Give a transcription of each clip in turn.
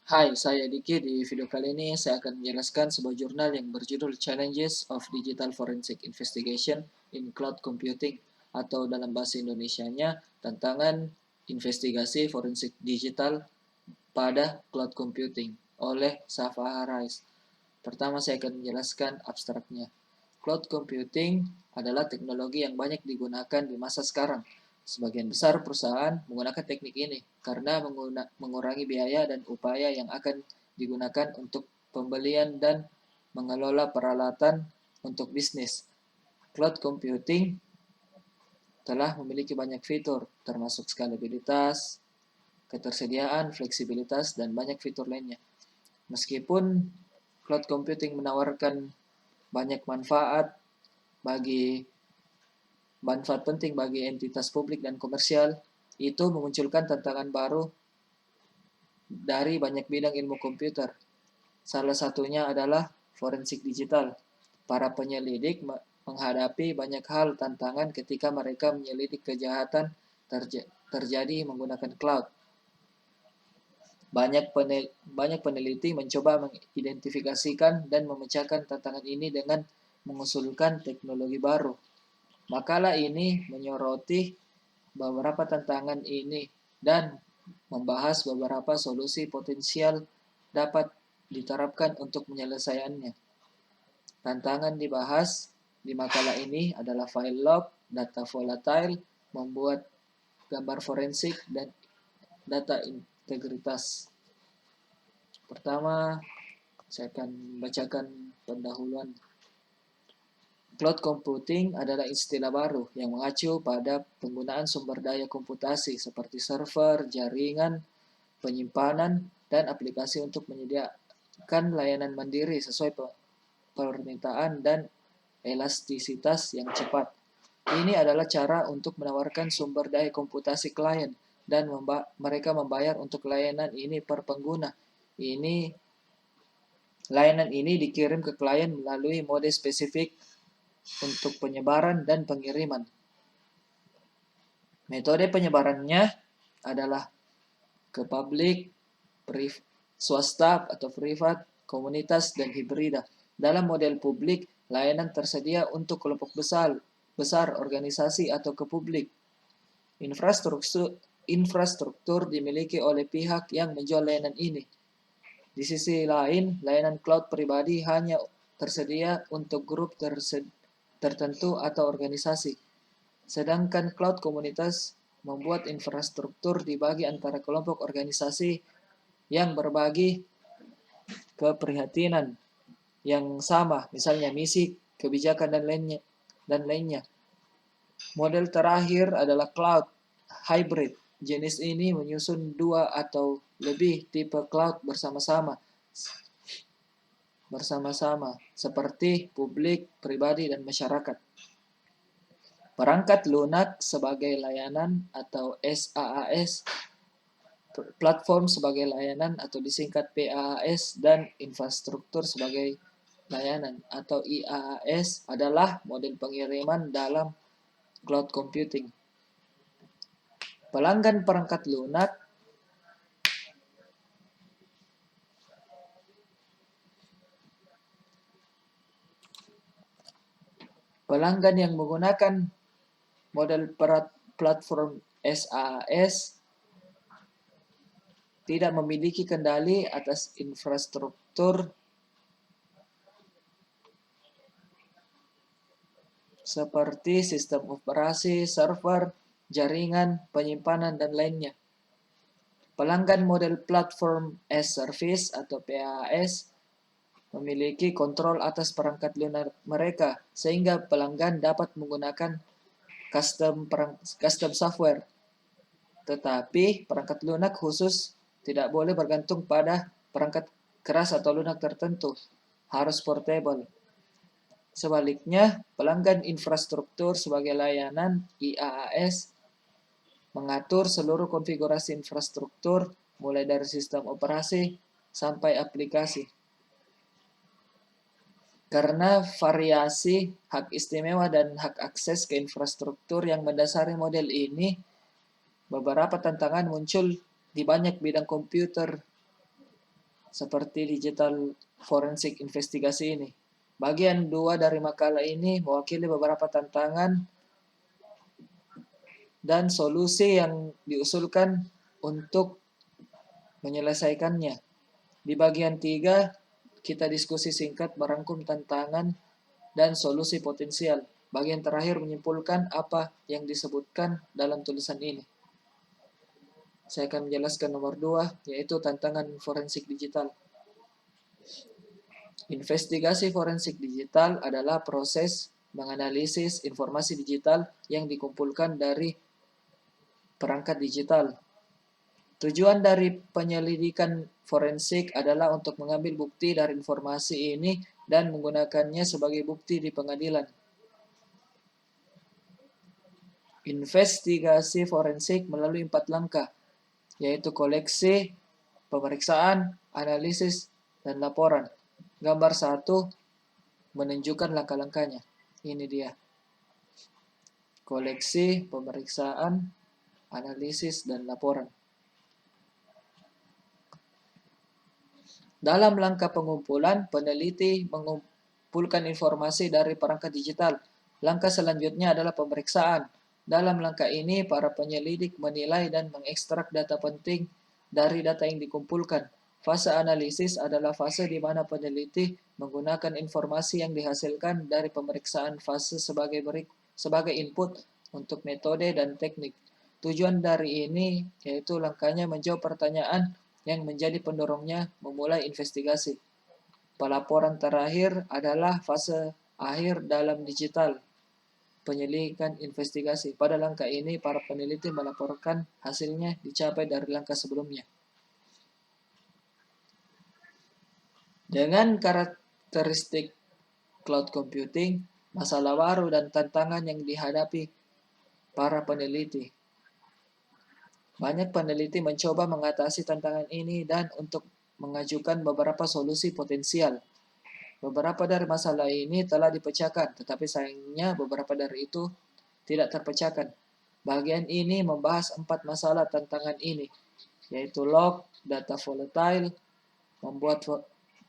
Hai, saya Diki. Di video kali ini saya akan menjelaskan sebuah jurnal yang berjudul Challenges of Digital Forensic Investigation in Cloud Computing, atau dalam bahasa Indonesianya, tantangan investigasi forensik digital pada cloud computing oleh Safa Harais. Pertama saya akan menjelaskan abstraknya. Cloud computing adalah teknologi yang banyak digunakan di masa sekarang. Sebagian besar perusahaan menggunakan teknik ini karena mengurangi biaya dan upaya yang akan digunakan untuk pembelian dan mengelola peralatan untuk bisnis. Cloud computing telah memiliki banyak fitur, termasuk skalabilitas, ketersediaan, fleksibilitas, dan banyak fitur lainnya. Meskipun cloud computing menawarkan banyak manfaat penting bagi entitas publik dan komersial, itu memunculkan tantangan baru dari banyak bidang ilmu komputer. Salah satunya adalah forensik digital. Para penyelidik menghadapi banyak hal tantangan ketika mereka menyelidik kejahatan terjadi menggunakan cloud. Banyak peneliti mencoba mengidentifikasikan dan memecahkan tantangan ini dengan mengusulkan teknologi baru. Makalah ini menyoroti beberapa tantangan ini dan membahas beberapa solusi potensial dapat diterapkan untuk menyelesaikannya. Tantangan dibahas di makalah ini adalah file log, data volatile, membuat gambar forensik, dan data integritas. Pertama, saya akan membacakan pendahuluan. Cloud computing adalah istilah baru yang mengacu pada penggunaan sumber daya komputasi seperti server, jaringan, penyimpanan, dan aplikasi untuk menyediakan layanan mandiri sesuai permintaan dan elastisitas yang cepat. Ini adalah cara untuk menawarkan sumber daya komputasi klien dan mereka membayar untuk layanan ini per pengguna. Layanan ini dikirim ke klien melalui mode spesifik untuk penyebaran dan pengiriman. Metode penyebarannya adalah ke publik, swasta atau privat, komunitas, dan hibrida. Dalam model publik, layanan tersedia untuk kelompok besar organisasi atau ke publik. Infrastruktur dimiliki oleh pihak yang menjual layanan ini. Di sisi lain, layanan cloud pribadi hanya tersedia untuk grup tertentu atau organisasi. Sedangkan cloud komunitas membuat infrastruktur dibagi antara kelompok organisasi yang berbagi keprihatinan yang sama, misalnya misi, kebijakan, dan lainnya. Model terakhir adalah cloud hybrid. Jenis ini menyusun 2 atau lebih tipe cloud bersama-sama, seperti publik, pribadi, dan masyarakat. Perangkat lunak sebagai layanan atau SaaS, platform sebagai layanan atau disingkat PaaS, dan infrastruktur sebagai layanan atau IaaS adalah model pengiriman dalam cloud computing. Pelanggan perangkat lunak Pelanggan yang menggunakan model platform SaaS tidak memiliki kendali atas infrastruktur seperti sistem operasi, server, jaringan, penyimpanan, dan lainnya. Pelanggan model platform as service atau PaaS memiliki kontrol atas perangkat lunak mereka, sehingga pelanggan dapat menggunakan custom software. Tetapi perangkat lunak khusus tidak boleh bergantung pada perangkat keras atau lunak tertentu, harus portable. Sebaliknya, pelanggan infrastruktur sebagai layanan IaaS mengatur seluruh konfigurasi infrastruktur mulai dari sistem operasi sampai aplikasi. Karena variasi hak istimewa dan hak akses ke infrastruktur yang mendasari model ini, beberapa tantangan muncul di banyak bidang komputer seperti digital forensik investigasi ini. Bagian 2 dari makalah ini mewakili beberapa tantangan dan solusi yang diusulkan untuk menyelesaikannya. Di bagian 3, kita diskusi singkat merangkum tantangan dan solusi potensial. Bagian terakhir menyimpulkan apa yang disebutkan dalam tulisan ini. Saya akan menjelaskan nomor 2, yaitu tantangan forensik digital. Investigasi forensik digital adalah proses menganalisis informasi digital yang dikumpulkan dari perangkat digital. Tujuan dari penyelidikan forensik adalah untuk mengambil bukti dari informasi ini dan menggunakannya sebagai bukti di pengadilan. Investigasi forensik melalui 4 langkah, yaitu koleksi, pemeriksaan, analisis, dan laporan. Gambar 1 menunjukkan langkah-langkahnya. Ini dia. Koleksi, pemeriksaan, analisis, dan laporan. Dalam langkah pengumpulan, peneliti mengumpulkan informasi dari perangkat digital. Langkah selanjutnya adalah pemeriksaan. Dalam langkah ini, para penyelidik menilai dan mengekstrak data penting dari data yang dikumpulkan. Fase analisis adalah fase di mana peneliti menggunakan informasi yang dihasilkan dari pemeriksaan fase sebagai input untuk metode dan teknik. Tujuan dari ini yaitu langkahnya menjawab pertanyaan yang menjadi pendorongnya memulai investigasi. Pelaporan terakhir adalah fase akhir dalam digital penyelidikan investigasi. Pada langkah ini, para peneliti melaporkan hasilnya dicapai dari langkah sebelumnya. Dengan karakteristik cloud computing, masalah baru dan tantangan yang dihadapi para peneliti. Banyak peneliti mencoba mengatasi tantangan ini dan untuk mengajukan beberapa solusi potensial. Beberapa dari masalah ini telah dipecahkan, tetapi sayangnya beberapa dari itu tidak terpecahkan. Bagian ini membahas 4 masalah tantangan ini, yaitu log, data volatile,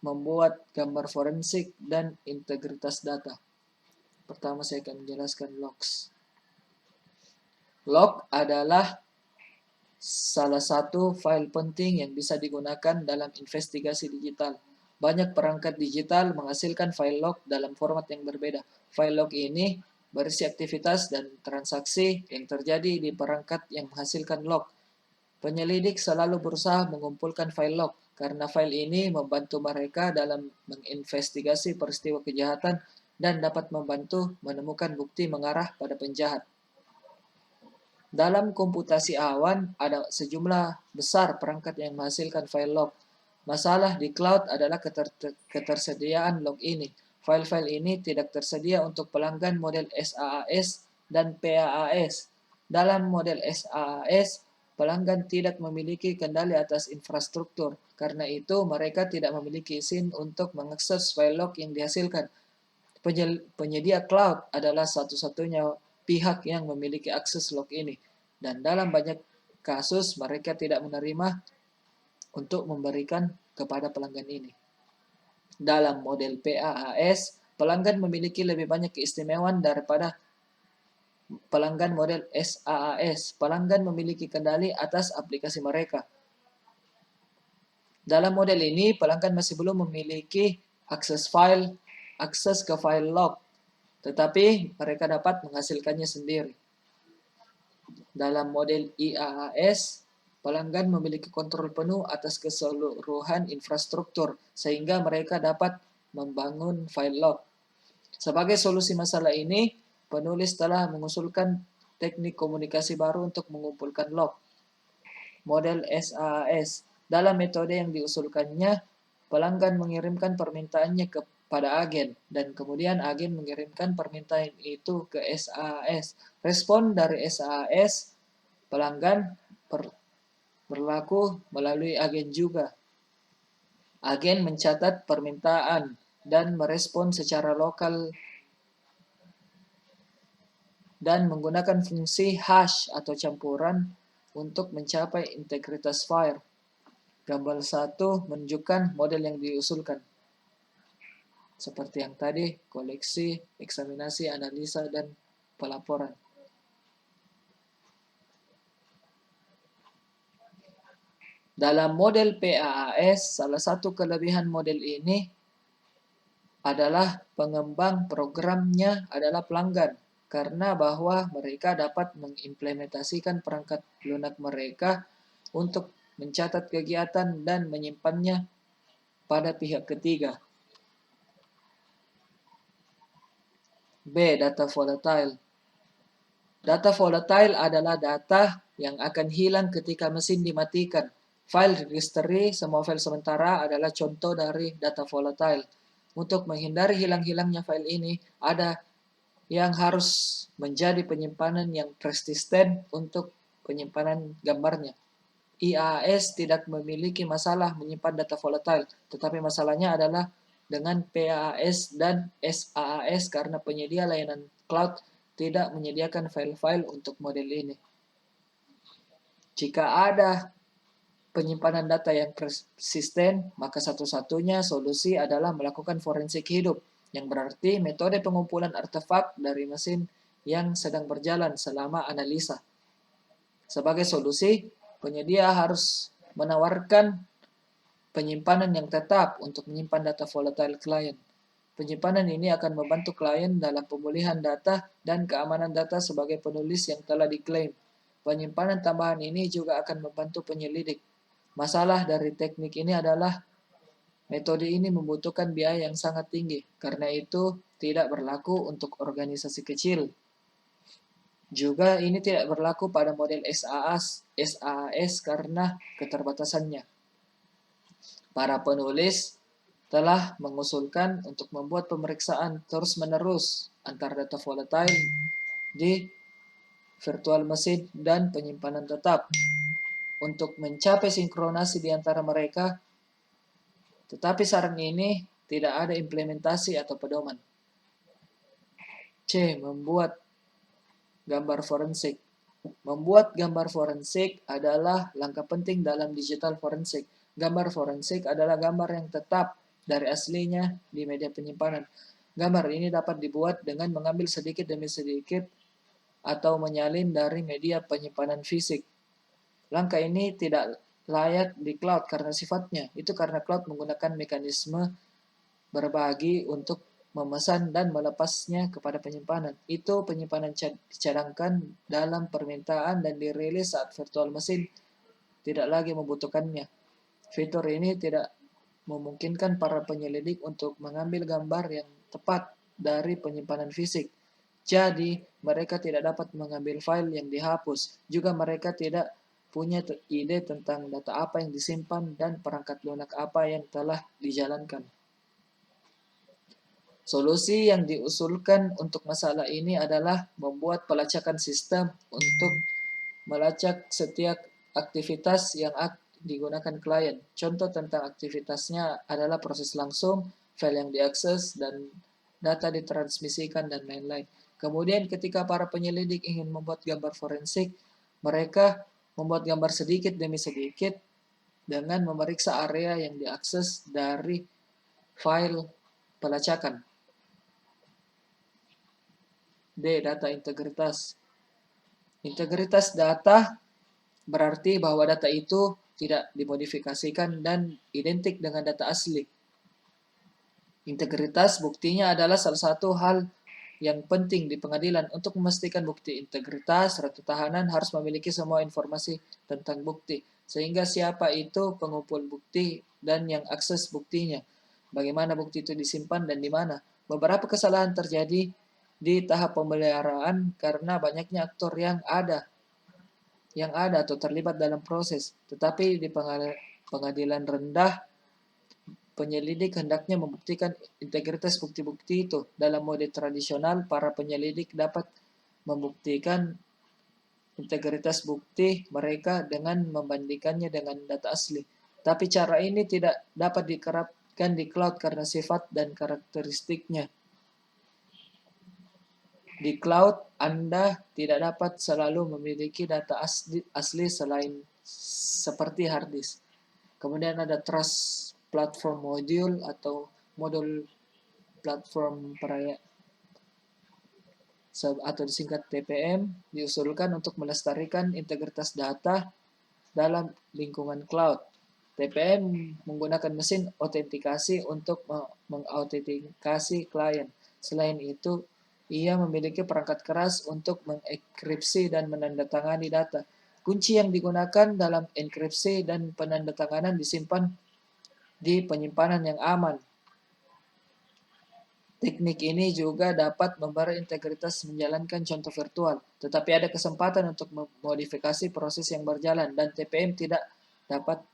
membuat gambar forensik, dan integritas data. Pertama saya akan menjelaskan logs. Log adalah salah satu file penting yang bisa digunakan dalam investigasi digital. Banyak perangkat digital menghasilkan file log dalam format yang berbeda. File log ini berisi aktivitas dan transaksi yang terjadi di perangkat yang menghasilkan log. Penyelidik selalu berusaha mengumpulkan file log, karena file ini membantu mereka dalam menginvestigasi peristiwa kejahatan dan dapat membantu menemukan bukti mengarah pada penjahat. Dalam komputasi awan, ada sejumlah besar perangkat yang menghasilkan file log. Masalah di cloud adalah ketersediaan log ini. File-file ini tidak tersedia untuk pelanggan model SaaS dan PaaS. Dalam model SaaS, pelanggan tidak memiliki kendali atas infrastruktur. Karena itu, mereka tidak memiliki izin untuk mengakses file log yang dihasilkan. Penyedia cloud adalah satu-satunya pihak yang memiliki akses log ini, dan dalam banyak kasus mereka tidak menerima untuk memberikan kepada pelanggan ini. Dalam model PaaS, pelanggan memiliki lebih banyak keistimewaan daripada pelanggan model SaaS. Pelanggan memiliki kendali atas aplikasi mereka. Dalam model ini, pelanggan masih belum memiliki akses ke file log, tetapi mereka dapat menghasilkannya sendiri. Dalam model IaaS, pelanggan memiliki kontrol penuh atas keseluruhan infrastruktur, sehingga mereka dapat membangun file log. Sebagai solusi masalah ini, penulis telah mengusulkan teknik komunikasi baru untuk mengumpulkan log. Model SaaS. Dalam metode yang diusulkannya, pelanggan mengirimkan permintaannya kepada agen, dan kemudian agen mengirimkan permintaan itu ke SaaS. Respon dari SaaS, pelanggan berlaku melalui agen juga. Agen mencatat permintaan dan merespon secara lokal dan menggunakan fungsi hash atau campuran untuk mencapai integritas file. Gambar 1 menunjukkan model yang diusulkan. Seperti yang tadi, koleksi, eksaminasi, analisa, dan pelaporan. Dalam model PAAS, salah satu kelebihan model ini adalah pengembang programnya adalah pelanggan, karena bahwa mereka dapat mengimplementasikan perangkat lunak mereka untuk mencatat kegiatan dan menyimpannya pada pihak ketiga. B. Data volatile. Data volatile adalah data yang akan hilang ketika mesin dimatikan. File registry, semua file sementara adalah contoh dari data volatile. Untuk menghindari hilang-hilangnya file ini, ada yang harus menjadi penyimpanan yang persisten untuk penyimpanan gambarnya. IaaS tidak memiliki masalah menyimpan data volatile, tetapi masalahnya adalah dengan PaaS dan SaaS karena penyedia layanan cloud tidak menyediakan file-file untuk model ini. Jika ada penyimpanan data yang persisten, maka satu-satunya solusi adalah melakukan forensik hidup, yang berarti metode pengumpulan artefak dari mesin yang sedang berjalan selama analisa. Sebagai solusi, penyedia harus menawarkan penyimpanan yang tetap untuk menyimpan data volatile klien. Penyimpanan ini akan membantu klien dalam pemulihan data dan keamanan data sebagai penulis yang telah diklaim. Penyimpanan tambahan ini juga akan membantu penyelidik. Masalah dari teknik ini adalah metode ini membutuhkan biaya yang sangat tinggi, karena itu tidak berlaku untuk organisasi kecil. Juga ini tidak berlaku pada model SAS karena keterbatasannya. Para penulis telah mengusulkan untuk membuat pemeriksaan terus-menerus antar data volatile di virtual mesin dan penyimpanan tetap untuk mencapai sinkronasi di antara mereka, tetapi saran ini tidak ada implementasi atau pedoman. C. Membuat gambar forensik. Membuat gambar forensik adalah langkah penting dalam digital forensik. Gambar forensik adalah gambar yang tetap dari aslinya di media penyimpanan. Gambar ini dapat dibuat dengan mengambil sedikit demi sedikit atau menyalin dari media penyimpanan fisik. Langkah ini tidak layak di cloud karena sifatnya. Itu karena cloud menggunakan mekanisme berbagi untuk memesan dan melepasnya kepada penyimpanan. Itu penyimpanan dicadangkan dalam permintaan dan dirilis saat virtual mesin tidak lagi membutuhkannya. Fitur ini tidak memungkinkan para penyelidik untuk mengambil gambar yang tepat dari penyimpanan fisik. Jadi, mereka tidak dapat mengambil file yang dihapus. Juga mereka tidak punya ide tentang data apa yang disimpan dan perangkat lunak apa yang telah dijalankan. Solusi yang diusulkan untuk masalah ini adalah membuat pelacakan sistem untuk melacak setiap aktivitas yang digunakan klien. Contoh tentang aktivitasnya adalah proses langsung, file yang diakses, dan data ditransmisikan, dan lain-lain. Kemudian ketika para penyelidik ingin membuat gambar forensik, mereka membuat gambar sedikit demi sedikit dengan memeriksa area yang diakses dari file pelacakan. D. Data integritas. Integritas data berarti bahwa data itu tidak dimodifikasikan dan identik dengan data asli. Integritas buktinya adalah salah satu hal yang penting di pengadilan. Untuk memastikan bukti integritas, surat tahanan harus memiliki semua informasi tentang bukti, sehingga siapa itu pengumpul bukti dan yang akses buktinya, bagaimana bukti itu disimpan dan di mana. Beberapa kesalahan terjadi di tahap pemeliharaan karena banyaknya aktor yang ada atau terlibat dalam proses. Tetapi di pengadilan rendah, penyelidik hendaknya membuktikan integritas bukti-bukti itu. Dalam mode tradisional, para penyelidik dapat membuktikan integritas bukti mereka dengan membandingkannya dengan data asli. Tapi cara ini tidak dapat diterapkan di cloud karena sifat dan karakteristiknya. Di cloud, Anda tidak dapat selalu memiliki data asli selain seperti hard disk. Kemudian ada Trust Platform Module atau modul platform peraya atau disingkat TPM, diusulkan untuk melestarikan integritas data dalam lingkungan cloud. TPM menggunakan mesin autentikasi untuk mengautentikasi klien. Selain itu, ia memiliki perangkat keras untuk mengenkripsi dan menandatangani data. Kunci yang digunakan dalam enkripsi dan penandatanganan disimpan di penyimpanan yang aman. Teknik ini juga dapat memberi integritas menjalankan contoh virtual, tetapi ada kesempatan untuk memodifikasi proses yang berjalan dan TPM tidak dapat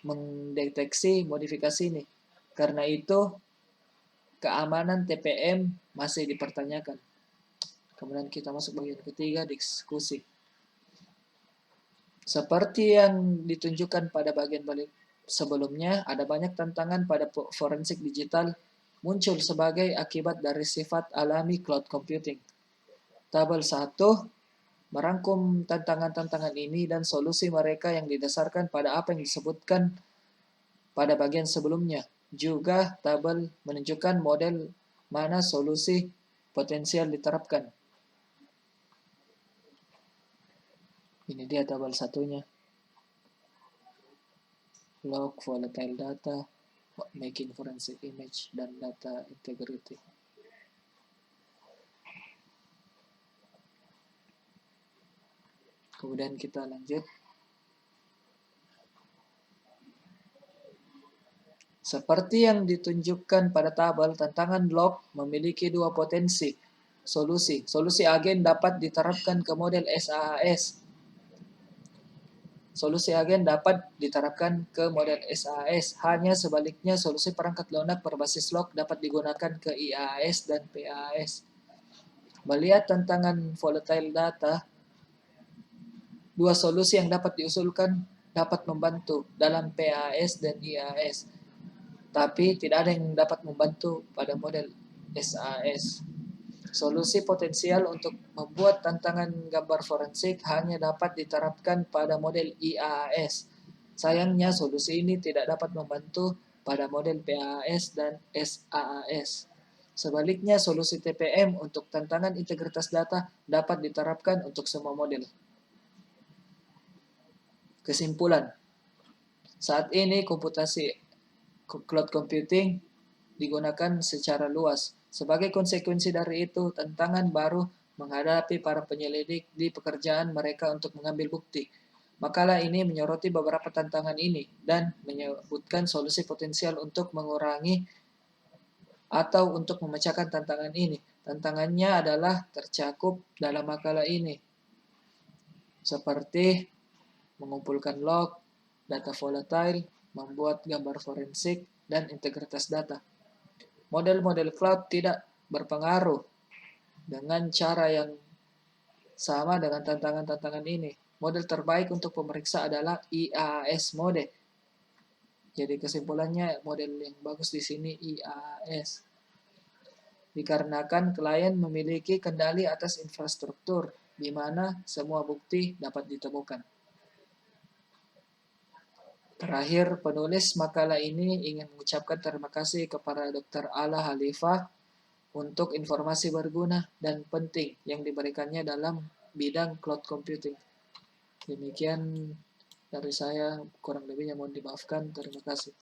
mendeteksi modifikasi ini. Karena itu, keamanan TPM masih dipertanyakan. Kemudian kita masuk bagian ketiga, diskusi. Seperti yang ditunjukkan pada bagian balik sebelumnya, ada banyak tantangan pada forensik digital muncul sebagai akibat dari sifat alami cloud computing. Tabel 1 merangkum tantangan-tantangan ini dan solusi mereka yang didasarkan pada apa yang disebutkan pada bagian sebelumnya. Juga tabel menunjukkan model mana solusi potensial diterapkan. Ini dia tabel satunya. Log, volatile data, making forensic image, dan data integrity. Kemudian kita lanjut. Seperti yang ditunjukkan pada tabel, tantangan log memiliki dua potensi solusi. Solusi agen dapat diterapkan ke model SaaS. Solusi agen dapat diterapkan ke model SaaS. Hanya sebaliknya, solusi perangkat lunak berbasis log dapat digunakan ke IaaS dan PaaS. Melihat tantangan volatile data, dua solusi yang dapat diusulkan dapat membantu dalam PaaS dan IaaS, tapi tidak ada yang dapat membantu pada model SaaS. Solusi potensial untuk membuat tantangan gambar forensik hanya dapat diterapkan pada model IaaS. Sayangnya, solusi ini tidak dapat membantu pada model PaaS dan SaaS. Sebaliknya, solusi TPM untuk tantangan integritas data dapat diterapkan untuk semua model. Kesimpulan, saat ini komputasi cloud computing digunakan secara luas. Sebagai konsekuensi dari itu, tantangan baru menghadapi para penyelidik di pekerjaan mereka untuk mengambil bukti. Makalah ini menyoroti beberapa tantangan ini dan menyebutkan solusi potensial untuk mengurangi atau untuk memecahkan tantangan ini. Tantangannya adalah tercakup dalam makalah ini, seperti mengumpulkan log, data volatile, membuat gambar forensik, dan integritas data. Model-model cloud tidak berpengaruh dengan cara yang sama dengan tantangan-tantangan ini. Model terbaik untuk pemeriksa adalah IaaS mode. Jadi kesimpulannya model yang bagus di sini IaaS. Dikarenakan klien memiliki kendali atas infrastruktur di mana semua bukti dapat ditemukan. Terakhir, penulis makalah ini ingin mengucapkan terima kasih kepada Dr. Ala Khalifah untuk informasi berguna dan penting yang diberikannya dalam bidang cloud computing. Demikian dari saya, kurang lebihnya mohon dimaafkan. Terima kasih.